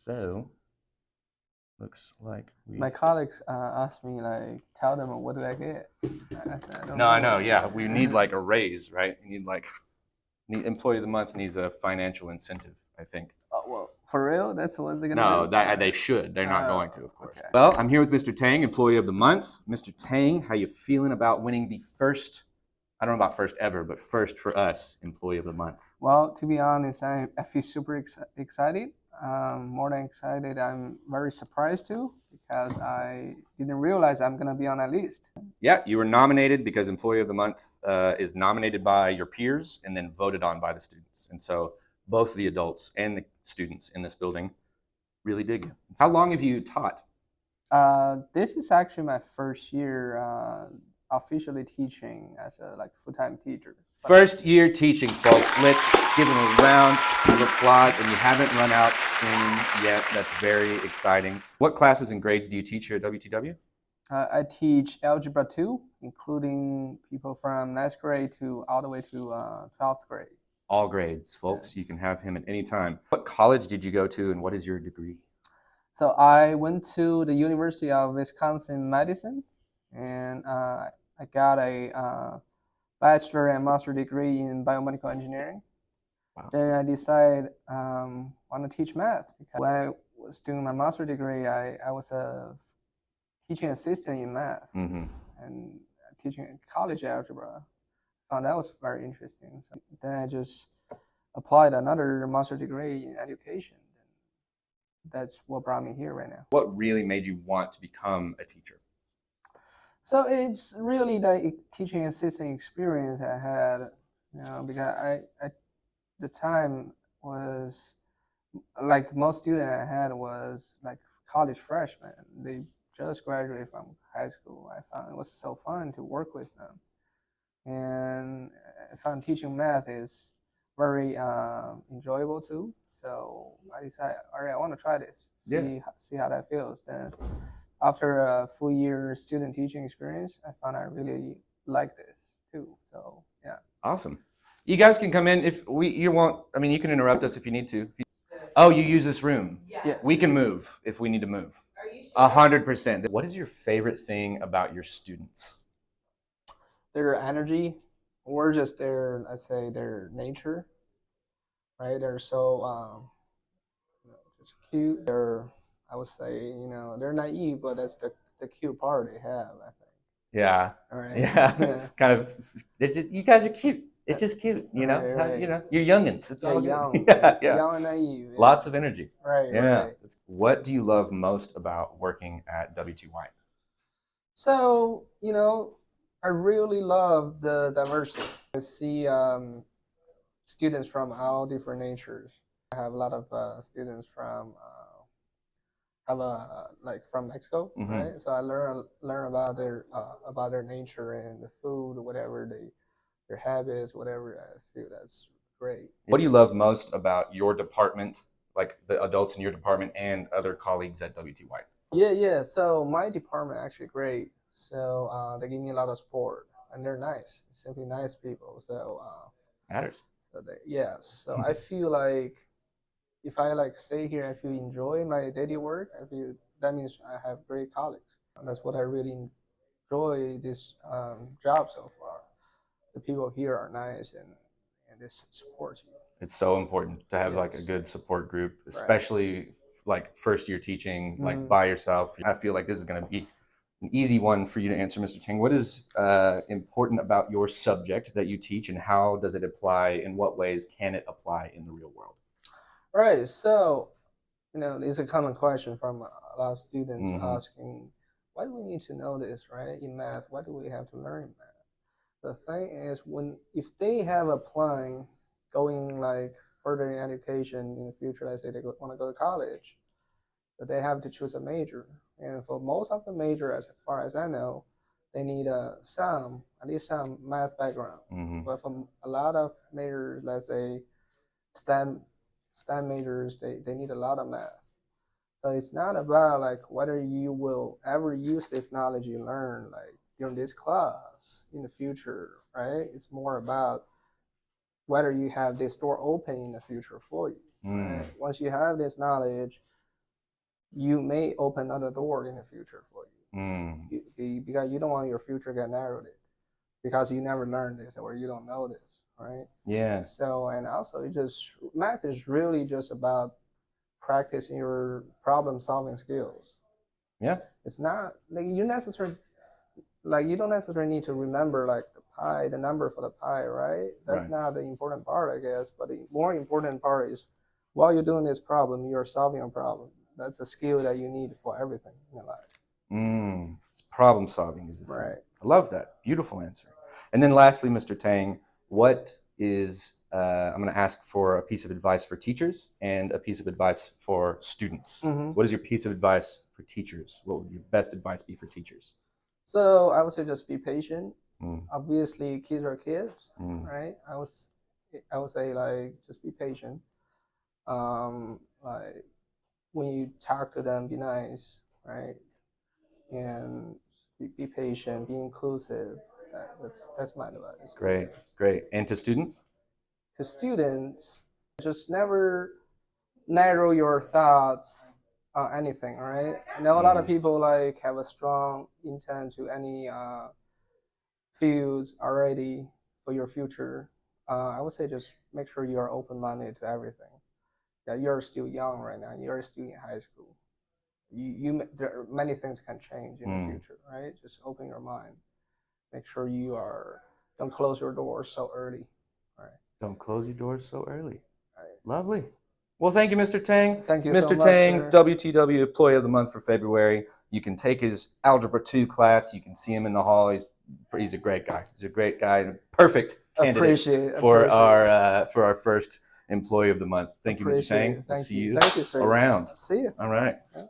So, looks like My colleagues asked me, like, tell them what do I get. I said, I don't No, know. I know. Yeah, we need like a raise, right? We need like employee of the month needs a financial incentive, I think. Oh, well, for real? That's what they're gonna No, do? that they should. They're not going to, of course. Okay. Well, I'm here with Mr. Tang, employee of the month. Mr. Tang, how you feeling about winning the first? I don't know about first ever, but first for us, employee of the month. Well, to be honest, I feel super excited. More than excited, I'm very surprised too because I didn't realize I'm gonna be on that list. Yeah, you were nominated because employee of the month is nominated by your peers and then voted on by the students. And so both the adults and the students in this building really dig you. How long have you taught? This is actually my first year officially teaching as a full-time teacher. First year teaching, folks. Let's give them a round of applause. And you haven't run out screaming yet. That's very exciting. What classes and grades do you teach here at WTW? I teach Algebra 2, including people from 9th grade to all the way to 12th grade. All grades, folks. You can have him at any time. What college did you go to and what is your degree? So I went to the University of Wisconsin-Madison, and I got a bachelor and master degree in biomedical engineering. Wow. Then I decided want to teach math because when I was doing my master degree, I was a teaching assistant in math and teaching college algebra. Found that was very interesting. So then I just applied another master degree in education. That's what brought me here right now. What really made you want to become a teacher? So it's really the teaching assistant experience I had, because I the time was like most student I had was like college freshmen. They just graduated from high school. I found it was so fun to work with them, and I found teaching math is very enjoyable too. So I decided, all right, I want to try this. See how that feels. Then after a full year student teaching experience, I found I really like this too. So yeah. Awesome. You guys can come in if you won't. I mean, you can interrupt us if you need to. Oh, you use this room. Yes. We can move if we need to move. 100%. What is your favorite thing about your students? Their energy, or just their, let's say, their nature, right? They're so just cute. I would say, they're naive, but that's the cute part they have, I think. Yeah. All right. Yeah. Kind of. You guys are cute. It's just cute, Right. You're youngins. It's all good. Young. Yeah. Young and naive. Yeah. Lots of energy. Right. Yeah. Right. What do you love most about working at WTY? So, I really love the diversity. I see students from all different natures. I have a lot of students from from Mexico, right? So I learn about their nature and the food, whatever their habits, whatever. I feel that's great. What do you love most about your department, like the adults in your department and other colleagues at WTY? Yeah. So my department actually great. So they give me a lot of support, and they're nice, simply nice people. So Matters. So so I feel like if I stay here, I feel enjoy my daily work. I feel that means I have great colleagues. And that's what I really enjoy this job so far. The people here are nice and they support you. It's so important to have like a good support group, especially like first year teaching, like by yourself. I feel like this is going to be an easy one for you to answer, Mr. Tang. What is important about your subject that you teach, and how does it apply? In what ways can it apply in the real world? Right. So, it's a common question from a lot of students asking, why do we need to know this, right? In math, why do we have to learn math? The thing is, if they have a plan going further in education in the future, let's say they want to go to college, that they have to choose a major. And for most of the major, as far as I know, they need at least some math background. But for a lot of majors, let's say STEM majors, they need a lot of math. So it's not about whether you will ever use this knowledge you learn during this class in the future, right? It's more about whether you have this door open in the future for you. Right? Once you have this knowledge, you may open another door in the future for you. Because you don't want your future to get narrowed because you never learned this or you don't know this, right? Yeah. So, and also math is really just about practicing your problem solving skills. Yeah. It's not like you don't necessarily need to remember like the number for the pi, right? That's Right. not the important part, I guess. But the more important part is while you're doing this problem, you're solving a problem. That's a skill that you need for everything in your life. Problem solving is the thing. Right. I love that. Beautiful answer. And then lastly, Mr. Tang, what is, I'm going to ask for a piece of advice for teachers and a piece of advice for students. Mm-hmm. What is your piece of advice for teachers? What would your best advice be for teachers? So I would say just be patient. Mm. Obviously, kids are kids, Mm. right? I would say like just be patient. Like when you talk to them, be nice, right? And be patient, be inclusive. That's my advice. Great, great. And to students? To students, just never narrow your thoughts on anything. All right. I know a lot of people like have a strong intent to any fields already for your future. I would say just make sure you are open-minded to everything. Yeah, you're still young right now. You're still in high school. There are many things can change in the future, right? Just open your mind. Make sure don't close your doors so early. All right. Don't close your doors so early. All right. Lovely. Well, thank you, Mr. Tang. Thank you Mr. so much, Tang, sir. WTW Employee of the Month for February. You can take his Algebra 2 class. You can see him in the hall. He's a great guy. He's a great guy. Perfect candidate for our first Employee of the Month. Thank you, Mr. Tang. Thank see you. you Thank you, sir. around. See you. All right. Yeah.